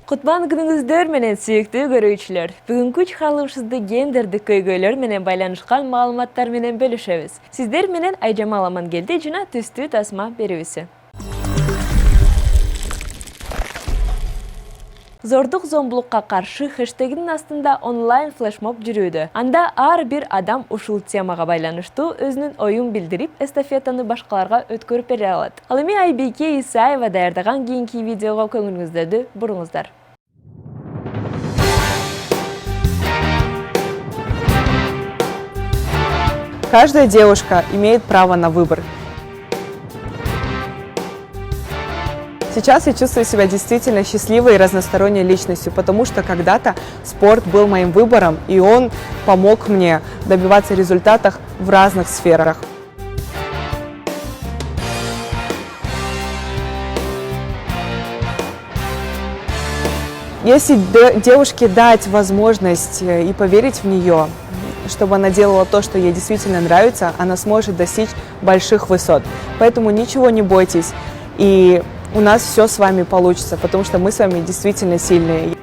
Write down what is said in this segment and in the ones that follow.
Kutban günüңүздөр менен сүйүктүү көрүүчүлөр. Бүгүнкү чыгарылышыбызды гендердик көйгөйлөр менен байланышкан маалыматтар менен бөлүшөбүз. Сиздер менен Айжамал Амангелди жана түстүү тасма берүүсү. Зордук зомбулукка каршы хэштегинин астында онлайн флешмоб жүрүүдө. Анда ар бир адам ушул темага байланыштуу өзүнүн оюн билдирип, эстафетаны башкаларга өткөрүп бере алат. Ал эми Айбике Исаева даярдаган кийинки видеого көңүлүңүздөрдү буруңуздар. Каждая девушка имеет право на выбор. Сейчас я чувствую себя действительно счастливой и разносторонней личностью, потому что когда-то спорт был моим выбором, и он помог мне добиваться результатов в разных сферах. Если девушке дать возможность и поверить в нее, чтобы она делала то, что ей действительно нравится, она сможет достичь больших высот. Поэтому ничего не бойтесь, и у нас все с вами получится, потому что мы с вами действительно сильные.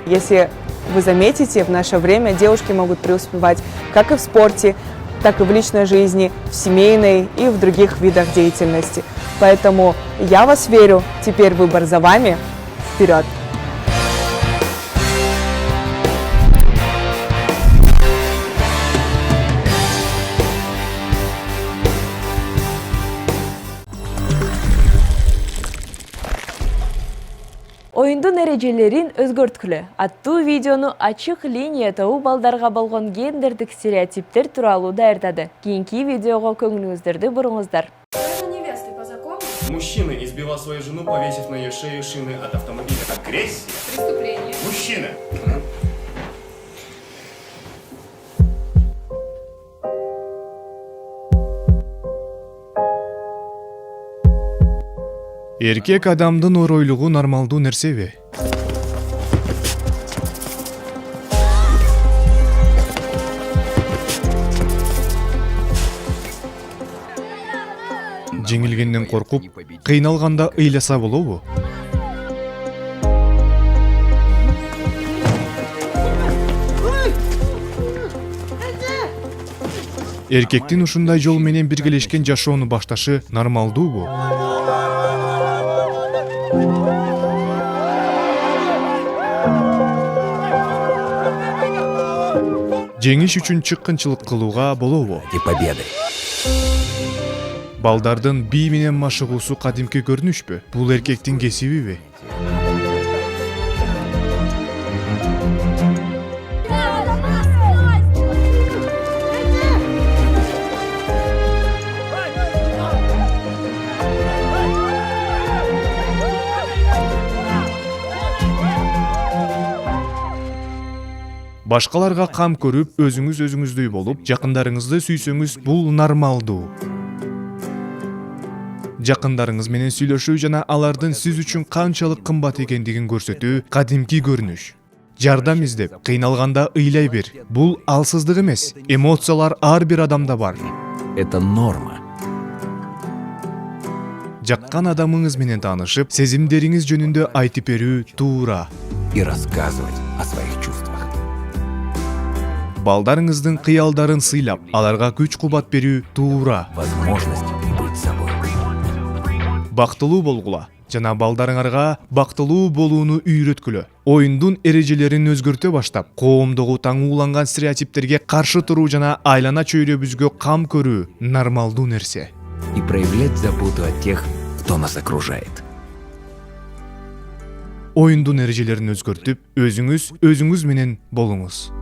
Если вы заметите, в наше время девушки могут преуспевать как и в спорте, так и в личной жизни, в семейной и в других видах деятельности. Поэтому я вас верю, теперь выбор за вами. Вперед! Оюндун эрежелерин өзгөрткүлө аттуу видеону ачык линия тобу балдарга болгон гендердик стереотиптер тууралуу даярдады. Кийинки видеого көңүлүңүздөрдү буруңуздар. Мужчина избивал свою жену, повесив на ее шею шины от автомобиля. Агрессия. Преступление. Мужчина. Эркек адамдын оройлугу нормалдуу нерсеби? Жеңилгенден коркуп, кыйналганда ыйласа болобу? Эркектин ушундай жол менен биргелешкен жашоону башташы нормалдуубу? Жеңиш үчүн чыккынчылык кылууга болобу? Победы. Балдардын бий менен машыгуусу кадимки көрүнүшпү? Бул эркектин кесибиби? Башкаларга кам көрүп, өзүңүз өзүңүздөй болуп, жакындарыңызды сүйсөңүз, бул нормалдуу. Жакындарыңыз менен сүйлөшүү жана алардын сиз үчүн канчалык кымбат экендигин көрсөтүү кадимки көрүнүш. Жардам издеп, кыйналганда ыйлай бер. Бул алсыздык эмес, эмоциялар ар бир адамда бар. Это норма. Жаккан адамыңыз менен таанышып, сезимдериңиз жөнүндө айтып берүү туура. И рассказывать о своих чувствах. Балдарыңыздын кыялдарын сыйлап, аларга күч-кубат берүү туура. Возможность быть собой. Бактылуу болгула жана балдарыңарга бактылуу болууну үйрөткүлө. Оюндун эрежелерин өзгөртө баштап, коомдогу таңууланган стереотиптерге каршы туруу жана айлана чөйрөбүзгө кам көрүү нормалдуу нерсе. И проявлять заботу о тех, кто нас окружает. Оюндун эрежелерин өзгөртүп, өзүңүз менен болуңуз.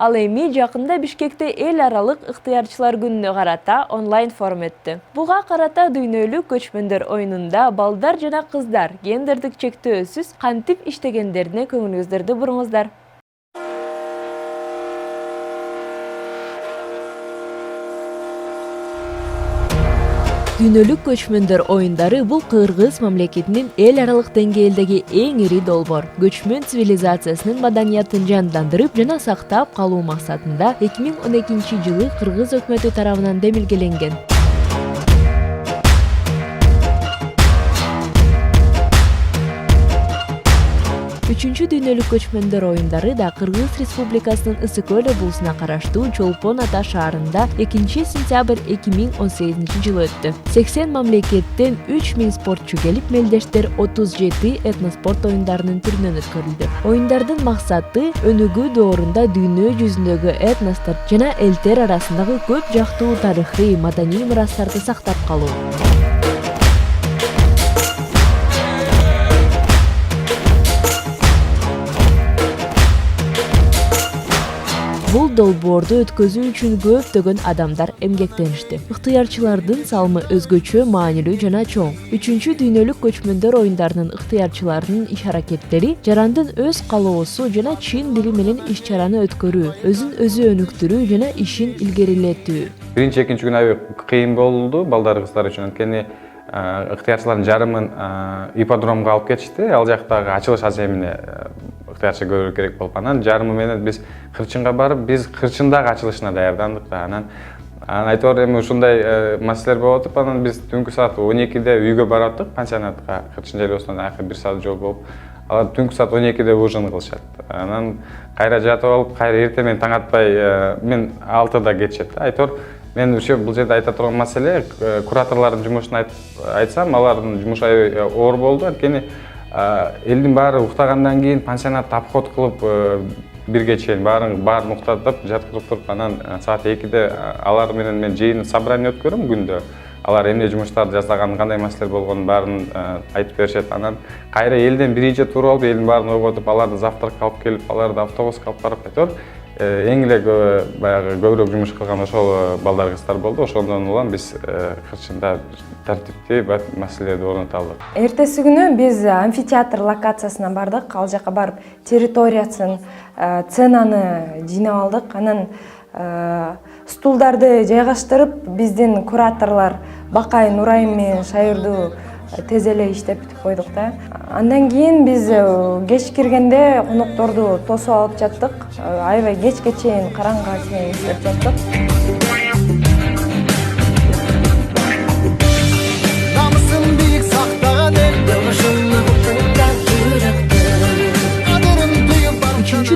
Ал эми жакында Бишкекте эл аралык ыктыярчылар күнүнө карата онлайн форум өттү. Буга карата дүйнөлүк көчмөндөр оюнунда балдар жана кыздар гендердик чектөөсүз кантип иштегендерине көңүлүңүздөрдү буруңуздар. Дүйнөлүк көчмөндөр оюндары бул Кыргыз мамлекетинин эл аралык деңгээлдеги эң ири долбоор. Көчмөн цивилизациясынын маданиятын жандандырып жана сактап калуу максатында 2012-жылы Кыргыз өкмөтү тарабынан демилгеленген. Үчүнчү дүйнөлүк көчмөндөр оюндары да Кыргыз Республикасынын Ысык Көл облусуна караштуу Чолпон Ата шаарында 2-сентябрь 2018-жылы өттү. 80 мамлекеттен 3000 спортчу келип, мелдештер 37 этноспорт оюндарынын түрүнөн өткөрүлдү. Оюндардын максаты өнүгүү доорунда дүйнө жүзүндөгү этностор жана элдер арасындагы көп жактуу тарыхый, маданий мурастарды сактап калуу. Бул долбоорду өткөзүү үчүн көптөгөн адамдар эмгектеништи. Ыктыярчылардын салымы өзгөчө маанилүү жана чоң. 3-дүйнөлүк көчмөндөр оюндарынын ыктыярчыларынын иш-аракеттери жарандын өз калоосу жана чын дили менен иш-чараны өткөрүү, өзүн өзү өнүктүрүү жана ишин илгерилетүү. Биринчи, экинчи күн аябай кыйын болду балдар кыздар үчүн. Анткени ыктыярчылардын жарымын ипподромго алып кетишти. Ал жактагы ачылыш аземине ыктыярчы көрүү керек болуп, анан жарымы менен биз Кырчынга барып, биз Кырчындагы ачылышына даярдандык да. Анан айтор эми ушундай маселелер болуп атып, анан биз түнкү саат 12-де үйгө бараттык, пансионатка. Кырчын жайлоосунан акыры 1 саат жол болуп, алар түнкү саат 12-де ужин кылышат. Анан кайра жатып алып, кайра эртең менен таң атпай мен 6-да кетишет. Айтор мен ошо бул жерде айта турган маселе кураторлордун жумушун айтсам, алардын жумушу аябай оор болду. Анткени элдин баары уктагандан кийин пансионатты обход кылып бирге чейин баарын уктатып жаткырып туруп, анан саат 2-де алар менен мен жыйын собрание өткөрөм күндө. Алар эмне жумуштарды жасаган, кандай маселелер болгонун баарын айтып беришет. Анан кайра элден биринчи туруп алып, элдин баарын ойготуп, аларды завтракка алып келип, аларды автобуска алып барып айтор. Эң эле баягы көбүрөөк жумуш кылган ошол балдар кыздар болду. Ошондон улам биз Кырчында тартиптүү маселелерди орното алдык. Эртеси күнү биз амфитеатр локациясына бардык. Ал жака барып территориясын, ценаны жыйнап алдык. Анан стулдарды жайгаштырып, биздин кураторлор Бакай, Нурайым менен Шайырдуу тез эле иштеп бүтүп койдук да. Андан кийин биз кеч киргенде конокторду тосуп алып жаттык. Аябай кечке чейин, караңгыга чейин иштеп жаттык.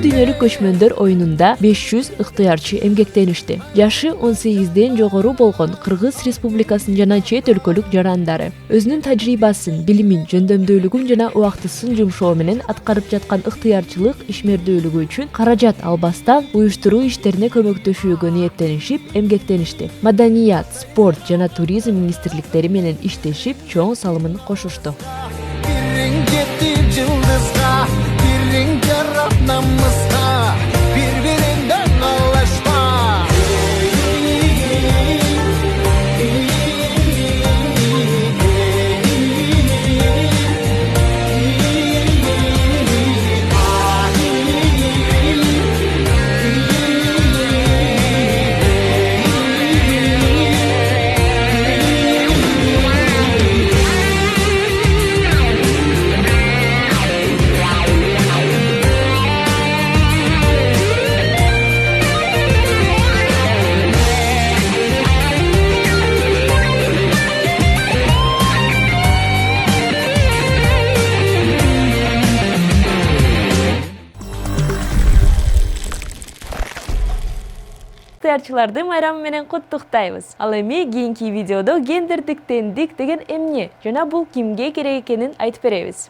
Дүйнөлүк көчмөндөр оюнунда 500 ыктыярчы эмгектеништи. Жашы 18-ден жогору болгон Кыргыз Республикасынын жана чет өлкөлүк жарандары өзүнүн тажрыйбасын, билимин, жөндөмдүүлүгүн жана убактысын жумшоо менен аткарып жаткан ыктыярчылык ишмердүүлүгү үчүн каражат албастан уюштуруу иштерине көмөктөшүүгө ниеттенишип, эмгектеништи. Маданият, спорт жана туризм министрликтери менен иштешип, чоң салымын кошушту. Ыктыярчыларды майрамы менен куттуктайбыз. Ал эми кийинки видеодо гендердик теңдик деген эмне жана бул кимге керек экенин айтып беребиз.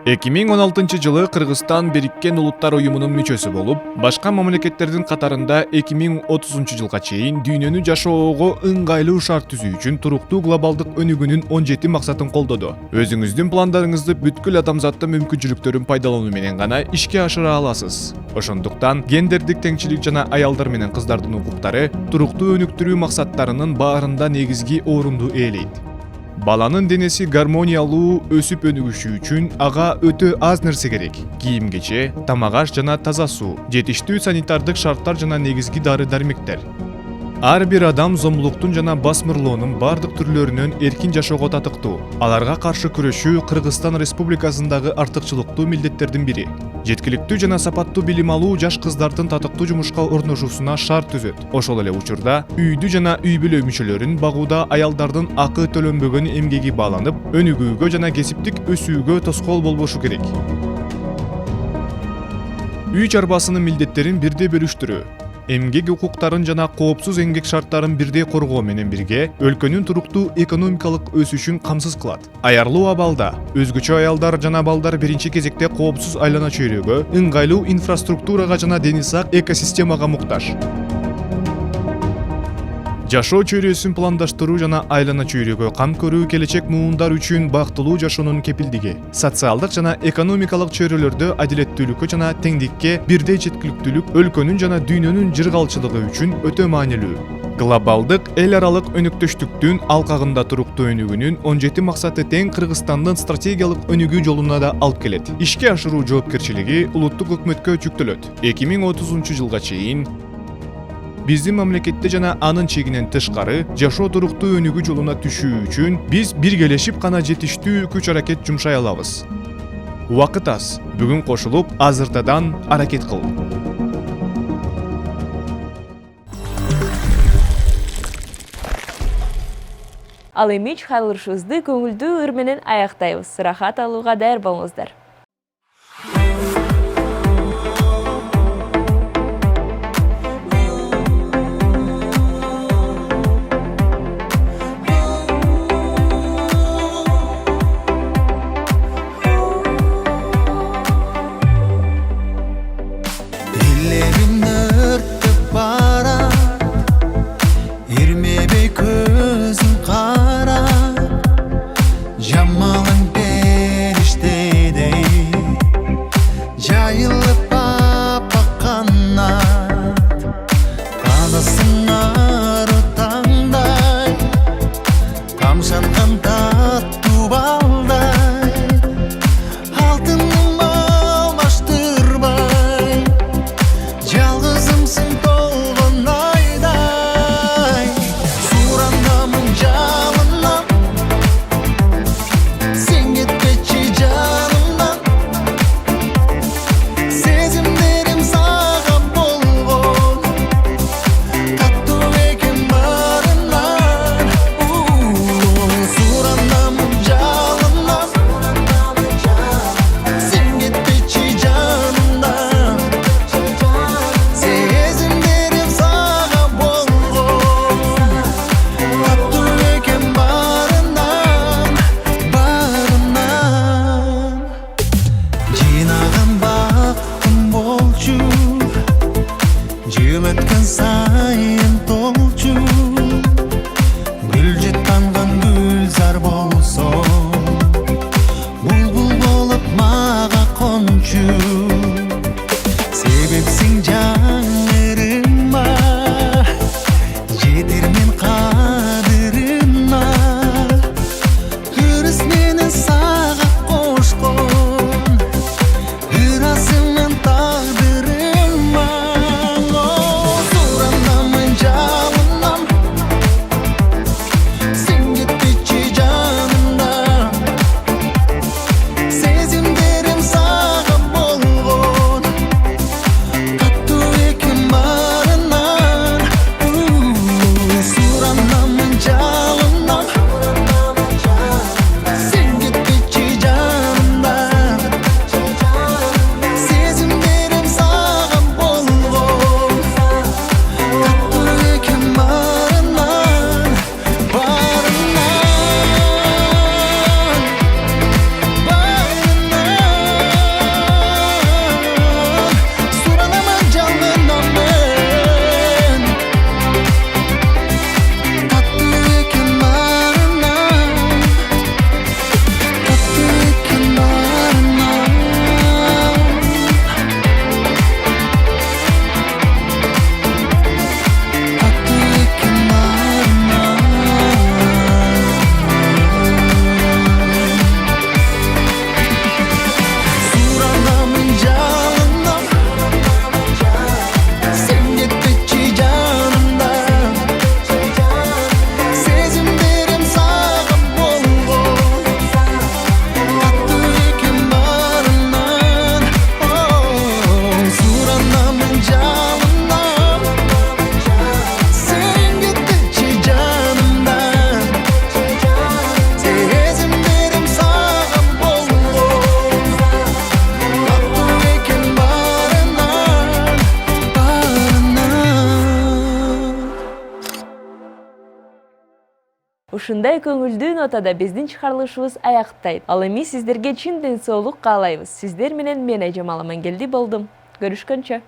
2016-жылы Кыргызстан Бириккен Улуттар уюмунун мүчөсү болуп, башка мамлекеттердин катарында 2030-жылга чейин дүйнөнү жашоого ыңгайлуу шарт түзүү үчүн туруктуу глобалдык өнүгүүнүн 17 максатын колдоду. Өзүңүздүн пландарыңызды бүткүл адамзаттын мүмкүнчүлүктөрүн пайдалануу менен гана ишке ашыра аласыз. Ошондуктан гендердик теңчилик жана аялдар менен кыздардын укуктары туруктуу өнүктүрүү максаттарынын баарында негизги орунду ээлейт. Баланын денеси гармониялуу өсүп өнүгүшү үчүн ага өтө аз нерсе керек. Кийим-кече, тамак аш жана таза суу, жетиштүү санитардык шарттар жана негизги дары-дармектер. Ар бир адам зомбулуктун жана басмырлоонун бардык түрлөрүнөн эркин жашоого татыктуу. Аларга каршы күрөшүү Кыргызстан Республикасындагы артыкчылыктуу милдеттердин бири. Жеткиликтүү жана сапаттуу билим алуу жаш кыздардын татыктуу жумушка орношуусуна шарт түзөт. Ошол эле учурда үйдү жана үй бүлө мүчөлөрүн багууда аялдардын акы төлөнбөгөн эмгеги бааланып, өнүгүүгө жана кесиптик өсүүгө тоскоол болбошу керек. Үй чарбасынын милдеттерин бирдей бөлүштүрүү, эмгек укуктарын жана коопсуз эмгек шарттарын бирдей коргоо менен бирге өлкөнүн туруктуу экономикалык өсүшүн камсыз кылат. Аярлуу абалда өзгөчө аялдар жана балдар биринчи кезекте коопсуз айлана чөйрөгө, ыңгайлуу инфраструктурага жана дени сак экосистемага муктаж. Жашоо чөйрөсүн пландаштыруу жана айлана чөйрөгө кам көрүү келечек муундар үчүн бактылуу жашоонун кепилдиги. Социалдык жана экономикалык чөйрөлөрдө адилеттүүлүккө жана теңдикке бирдей жеткиликтүүлүк өлкөнүн жана дүйнөнүн жыргалчылыгы үчүн өтө маанилүү. Глобалдык эл аралык өнөктөштүктүн алкагында туруктуу өнүгүүнүн 17 максаты тең Кыргызстандын стратегиялык өнүгүү жолуна да алып келет. Ишке ашыруу жоопкерчилиги улуттук өкмөткө жүктөлөт. 2030 жылга чейин биздин мамлекетте жана анын чегинен тышкары жашоо туруктуу өнүгүү жолуна түшүү үчүн биз биргелешип гана жетиштүү күч аракет жумшай алабыз. Убакыт аз. Бүгүн кошулуп, азыртадан аракет кыл. Ал эми чыгарылышыбызды көңүлдүү ыр менен аяктайбыз. Рахат алууга даяр болуңуздар. Jammalın periştedey ушундай көңүлдүү нотада биздин чыгарылышыбыз аяктайт. Ал эми сиздерге чын ден соолук каалайбыз. Сиздер менен мен Айжамал Амангелди болдум. Көрүшкөнчө.